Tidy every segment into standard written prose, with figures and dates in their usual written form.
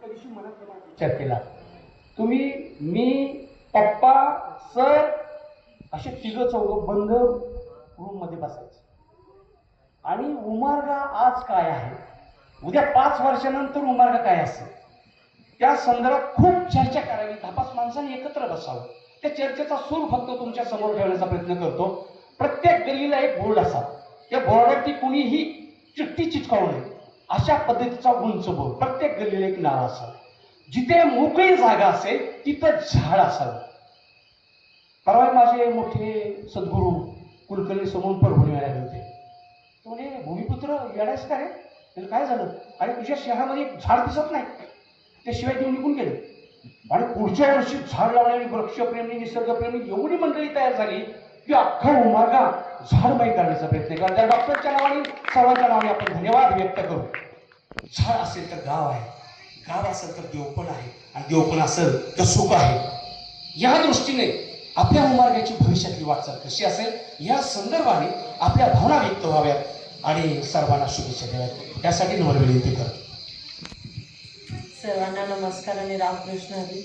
विचार केला. तुम्ही, मी, पप्पा, सर असे तिघं चौघं बंद रूम मध्ये बसायचे आणि उमारगा आज काय आहे, उद्या 5 वर्षानंतर उमारगा काय असेल त्या संदर्भात खूप चर्चा करावी. 10-5 माणसांनी एकत्र बसावं. त्या चर्चेचा सूर फक्त तुमच्या समोर ठेवण्याचा प्रयत्न करतो. प्रत्येक गल्लीला एक बोर्ड असावा. त्या बोर्डावरती कुणीही चिठ्ठी चिटकावू नये अशा पद्धतीचा उंच बोर्ड. प्रत्येक गल्लीला एक नाव असावं. जिथे मोकळी जागा असेल तिथं झाड असावं. परवा माझे मोठे सद्गुरू कुलकर्णी समोर परभणी आले होते. तो म्हणे, भूमिपुत्र येडायच का रे? काय झालं? आणि तुझ्या शहरामध्ये एक झाड दिसत नाही. त्याशिवाय देऊन निघून गेले. आणि पुढच्या वर्षी झाड लावणारी वृक्षप्रेमी, निसर्गप्रेमी एवढी मंडळी तयार झाली की अख्खा उमारगा झाडमय करण्याचा प्रयत्न करा. त्या डॉक्टरच्या नावाने, सर्वांच्या नावाने आपण धन्यवाद व्यक्त करू. झाड असेल तर गाव आहे, गाव असेल तर देवपण आहे, आणि देवपण असेल तर सुख आहे. या दृष्टीने आपल्या उमारग्याची भविष्यातली वाटचाल कशी असेल या संदर्भाने आपल्या भावना व्यक्त व्हाव्यात आणि सर्वांना शुभेच्छा द्याव्यात. त्यासाठी नम्र विनंती करतो. सर्वांना नमस्कार आणि रामकृष्ण हरी.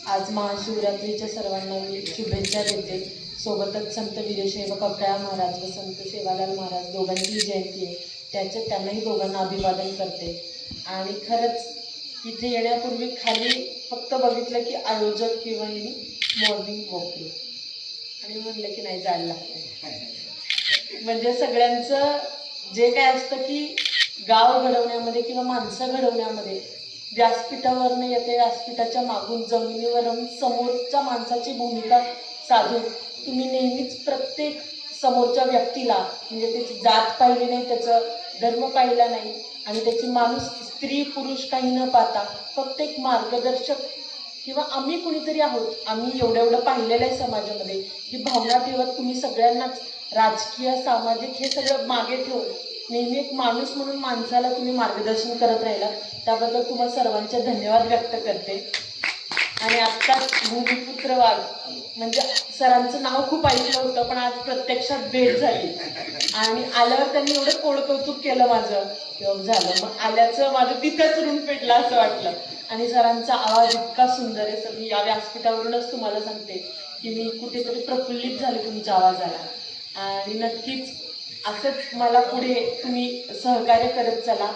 आज महाशिवरात्रीच्या सर्वांना मी शुभेच्छा देते. सोबतच संत वीरशैव कपड्या महाराज व संत सेवालाल महाराज दोघांचीही जयंती आहे. त्यांनाही दोघांना अभिवादन करते. आणि खरंच इथे येण्यापूर्वी खाली फक्त बघितलं की आयोजक किंवा मॉर्निंग वॉक आणि म्हणलं की नाही जायला लागतं. म्हणजे सगळ्यांचं जे काय असतं की गाव घडवण्यामध्ये किंवा माणसं घडवण्यामध्ये व्यासपीठावरनं येते, व्यासपीठाच्या मागून जमिनीवर समोरच्या माणसाची भूमिका साधून तुम्ही नेहमीच प्रत्येक समोरच्या व्यक्तीला, म्हणजे त्याची जात पाहिली नाही, त्याचं धर्म पाहिला नाही आणि त्याची माणूस स्त्री पुरुष काही न पाहता फक्त एक मार्गदर्शक किंवा आम्ही कुणीतरी आहोत, आम्ही एवढं पाहिलेलं आहे समाजामध्ये, ही भावना ठेवत तुम्ही सगळ्यांनाच राजकीय सामाजिक हे सगळं मागे ठेवून नेहमी एक माणूस म्हणून माणसाला तुम्ही मार्गदर्शन करत राहिला. त्याबद्दल तुम्हाला सर्वांचे धन्यवाद व्यक्त करते. आणि आत्ताच भूमिपुत्र वाघ म्हणजे सरांचं नाव खूप ऐकलं होतं, पण आज प्रत्यक्षात भेट झाली आणि आल्यावर त्यांनी एवढं कौतुक केलं माझं झालं. मग आल्याचं माझं तिथंच ऋण पेटलं असं वाटलं. आणि सरांचा आवाज इतका सुंदर आहे. सर मी या व्यासपीठावरूनच तुम्हाला सांगते की मी कुठेतरी प्रफुल्लित झाले तुमच्या आवाजाला. आणि नक्कीच असंच मला पुढे तुम्ही सहकार्य करत चला,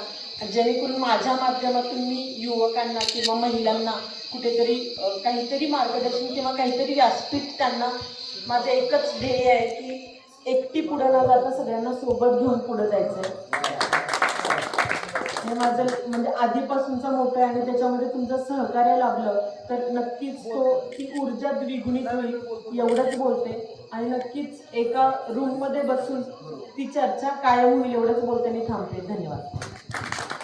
जेणेकरून माझ्या माध्यमातून मी युवकांना किंवा महिलांना कुठेतरी काहीतरी मार्गदर्शन किंवा काहीतरी व्यासपीठ त्यांना. माझं एकच ध्येय आहे की एकटी पुढं न जाता सगळ्यांना सोबत घेऊन पुढं जायचं. हे माझं म्हणजे आधीपासूनचा मोठं आहे आणि त्याच्यामध्ये तुमचं सहकार्य लाभलं तर नक्कीच ती ऊर्जा द्विगुणित होईल एवढंच बोलते. आणि नक्कीच एका रूममध्ये बसून ती चर्चा कायम होईल एवढंच बोलते. मी थांबते. धन्यवाद.